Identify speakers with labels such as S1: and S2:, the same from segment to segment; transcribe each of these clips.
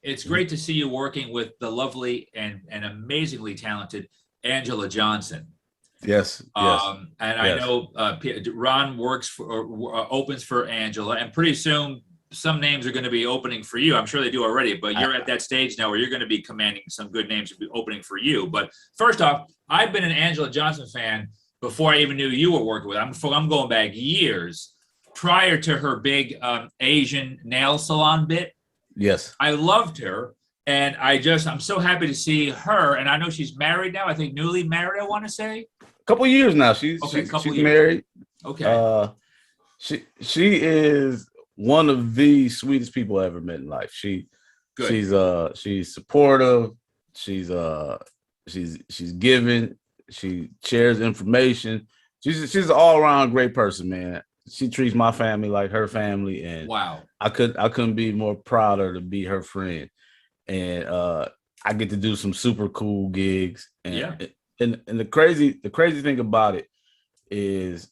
S1: it's great to see you working with the lovely and amazingly talented Anjelah Johnson.
S2: Yes.
S1: And I know Ron works for opens for Anjelah, and pretty soon some names are going to be opening for you. I'm sure they do already, but you're at that stage now where you're going to be commanding some good names to be opening for you. But first off, I've been an Anjelah Johnson fan before I even knew you were working with. I'm going back years prior to her big Asian nail salon bit.
S2: Yes,
S1: I loved her, and I'm so happy to see her. And I know she's married now. I think newly married. I want to say
S2: a couple years now. She's married.
S1: Okay.
S2: She is one of the sweetest people I ever met in life. She's supportive. She's giving. She shares information. She's an all around great person, man. She treats my family like her family, and
S1: wow,
S2: I couldn't be more prouder to be her friend. And I get to do some super cool gigs. And and the crazy thing about it is,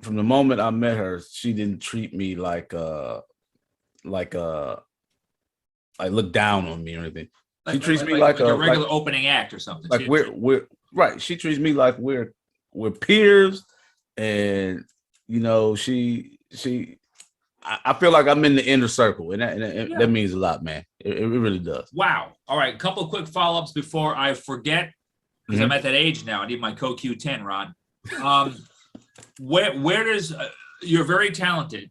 S2: from the moment I met her, she didn't treat me like look down on me or anything. She treats me like
S1: a regular opening act or something.
S2: Like we're right. She treats me like we're peers, and you know, I feel like I'm in the inner circle, and that means a lot, man. It really does.
S1: Wow. All right, a couple of quick follow-ups before I forget, because I'm at that age now. I need my CoQ10, Ron. Where does you're very talented,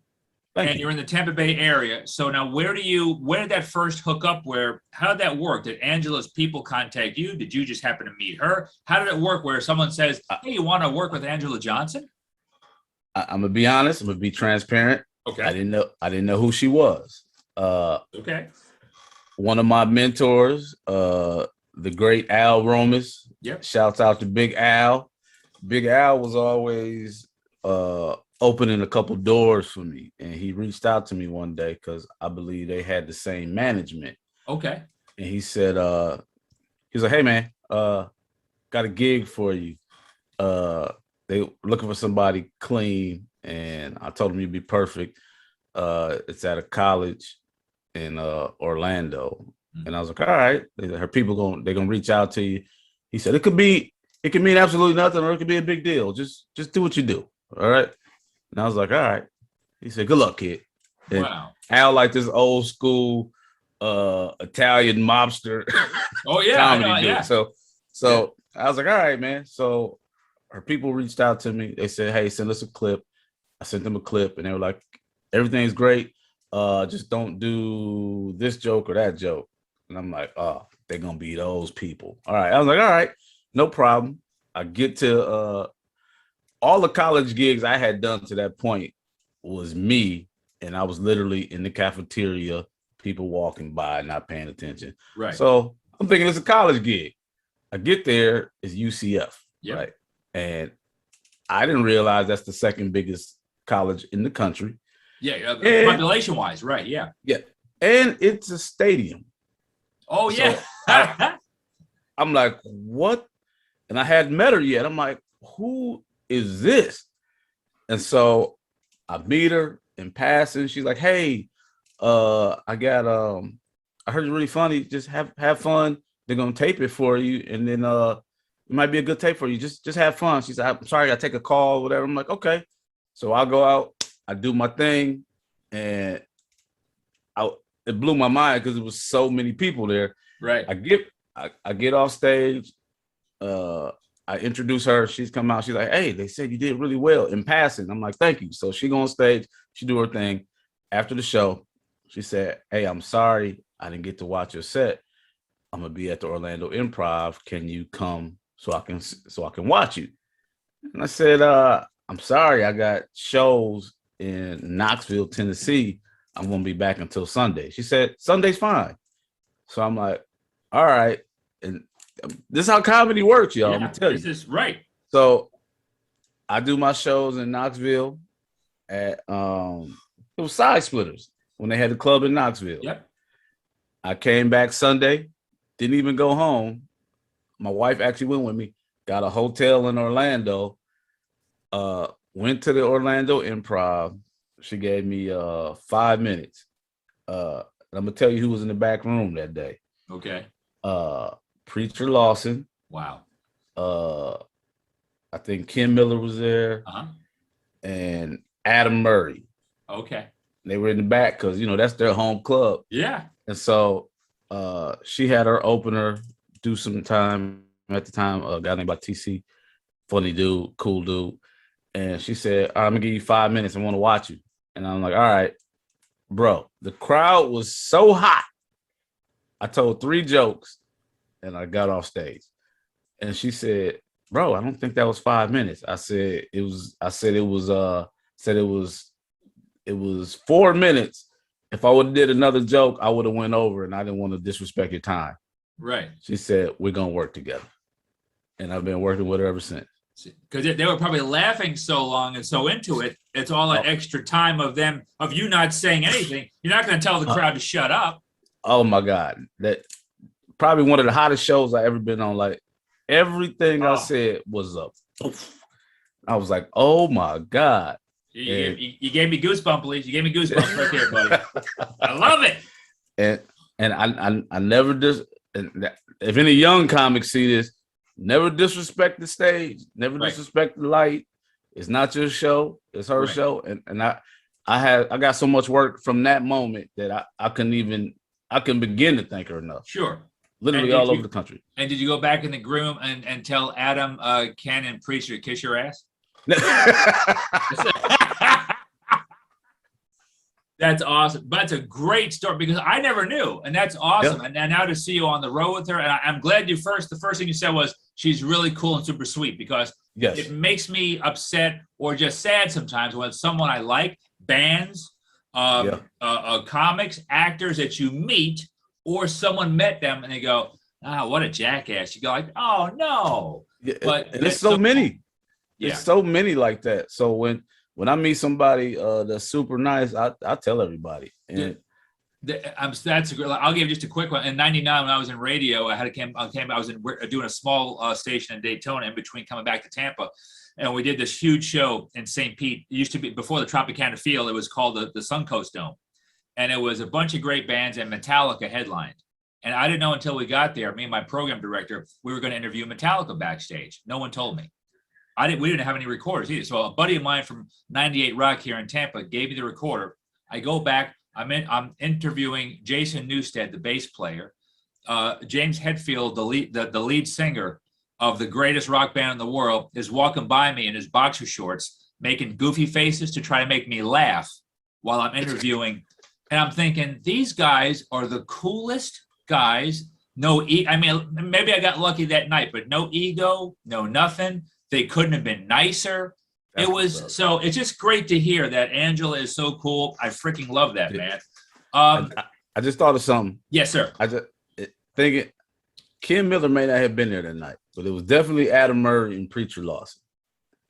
S1: and you're in the Tampa Bay area. So now, where did that first hook up? How did that work? Did Anjelah's people contact you? Did you just happen to meet her? How did it work? Where someone says, "Hey, you want to work with Anjelah Johnson?"
S2: I'm gonna be honest. I'm gonna be transparent.
S1: Okay.
S2: I didn't know who she was.
S1: Okay.
S2: One of my mentors, the great Al Romas.
S1: Yep.
S2: Shouts out to Big Al. Big Al was always opening a couple doors for me, and he reached out to me one day because I believe they had the same management.
S1: Okay.
S2: And he said, he's like, "Hey man, got a gig for you. They looking for somebody clean." And I told him you'd be perfect. It's at a college in Orlando. Mm-hmm. And I was like, all right. Her people they're gonna reach out to you. He said it could mean absolutely nothing, or it could be a big deal. Just do what you do. All right. And I was like, all right. He said, good luck, kid. And
S1: wow.
S2: Al, like this old school Italian mobster.
S1: Oh yeah.
S2: comedy dude. So I was like, all right, man. So her people reached out to me. They said, hey, send us a clip. I sent them a clip, and they were like, everything's great. Just don't do this joke or that joke. And I'm like, oh, they're going to be those people. All right. I was like, all right, no problem. I get to all the college gigs I had done to that point was me. And I was literally in the cafeteria, people walking by, not paying attention.
S1: Right.
S2: So I'm thinking it's a college gig. I get there, it's UCF.
S1: Yep.
S2: Right. And I didn't realize that's the second biggest college in the country.
S1: Yeah, population wise, right? Yeah.
S2: And it's a stadium.
S1: Oh yeah.
S2: So I'm like, what? And I hadn't met her yet. I'm like, who is this? And so I meet her in passing. She's like, hey, I heard you're really funny. Just have fun. They're gonna tape it for you, and then it might be a good tape for you. Just have fun. She said, I'm sorry, I take a call, whatever. I'm like, okay. So I'll go out, I do my thing, and it blew my mind because it was so many people there.
S1: Right.
S2: I get off stage. I introduce her. She's come out. She's like, hey, they said you did really well in passing. I'm like, thank you. So she go on stage. She do her thing. After the show, she said, hey, I'm sorry I didn't get to watch your set. I'm going to be at the Orlando Improv. Can you come so I can watch you? And I said, I'm sorry, I got shows in Knoxville, Tennessee. I'm going to be back until Sunday. She said, Sunday's fine. So I'm like, all right. And this is how comedy works, y'all.
S1: Yeah,
S2: I'm going to tell you.
S1: This is right.
S2: So I do my shows in Knoxville at, it was Side Splitters when they had the club in Knoxville.
S1: Yep.
S2: I came back Sunday, didn't even go home. My wife actually went with me, got a hotel in Orlando. Went to the Orlando Improv. She gave me 5 minutes. I'm gonna tell you who was in the back room that day.
S1: Okay.
S2: Preacher Lawson.
S1: Wow.
S2: I think Ken Miller was there, and Adam Murray.
S1: Okay.
S2: They were in the back because that's their home club.
S1: Yeah.
S2: And so she had her opener do some time at the time. A guy named TC, funny dude, cool dude. And she said, I'm gonna give you 5 minutes. I want to watch you. And I'm like, all right, bro. The crowd was so hot. I told 3 jokes and I got off stage. And she said, bro, I don't think that was 5 minutes. I said it was 4 minutes. If I would have did another joke, I would have went over, and I didn't want to disrespect your time.
S1: Right.
S2: She said, we're gonna work together. And I've been working with her ever since.
S1: Because they were probably laughing so long and so into it. It's all that extra time of you not saying anything. You're not going to tell the crowd to shut up.
S2: Oh my God. That probably one of the hottest shows I ever been on. Like everything I said was up. I was like, oh my God.
S1: You gave me goosebumps, Lee. You gave me goosebumps right there, buddy. I love it.
S2: And I never if any young comics see this, never disrespect the stage, never disrespect the light. It's not your show, it's her show. And I got so much work from that moment that I couldn't begin to thank her enough.
S1: Sure.
S2: Literally all over the country.
S1: And did you go back in the groom and tell Adam, Ken, and Preacher to kiss your ass? That's awesome. But it's a great story because I never knew, and that's awesome. Yeah. And now to see you on the road with her, and I'm glad the first thing you said was she's really cool and super sweet, because it makes me upset or just sad sometimes when someone I like, bands, comics, actors that you meet, or someone met them and they go, what a jackass. You go like, oh no.
S2: Yeah,
S1: but
S2: there's so many.
S1: Cool. Yeah.
S2: There's so many like that. So when I meet somebody that's super nice, I tell everybody. And
S1: that's a great. I'll give you just a quick one. In '99, when I was in radio, I was doing a small station in Daytona in between coming back to Tampa, and we did this huge show in St. Pete. It used to be before the Tropicana Field. It was called the Suncoast Dome, and it was a bunch of great bands, and Metallica headlined. And I didn't know until we got there, me and my program director, we were going to interview Metallica backstage. No one told me. We didn't have any recorders either. So a buddy of mine from 98 Rock here in Tampa gave me the recorder. I go back. I'm interviewing Jason Newsted, the bass player. James Hetfield, the lead singer of the greatest rock band in the world, is walking by me in his boxer shorts, making goofy faces to try to make me laugh while I'm interviewing. And I'm thinking, these guys are the coolest guys. Maybe I got lucky that night, but no ego, no nothing. They couldn't have been nicer. It's just great to hear that Anjelah is so cool. I freaking love that, man.
S2: I just thought of something.
S1: Yes, sir.
S2: I just thinking Ken Miller may not have been there that night, but it was definitely Adam Murray and Preacher Lawson.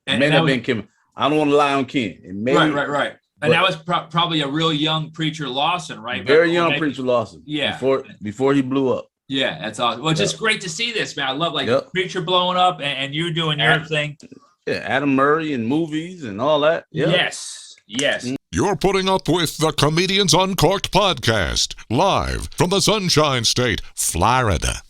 S2: It may not have been Ken. I don't want to lie on Ken.
S1: Right. And that was probably a real young Preacher Lawson, right?
S2: Very young Preacher Lawson.
S1: Yeah.
S2: Before he blew up.
S1: Yeah, that's awesome. Well, it's just great to see this, man. I love Preacher blowing up and you doing your thing.
S2: Yeah, Adam Murray and movies and all that. Yeah.
S1: Yes.
S3: You're putting up with the Comedians Uncorked podcast, live from the Sunshine State, Florida.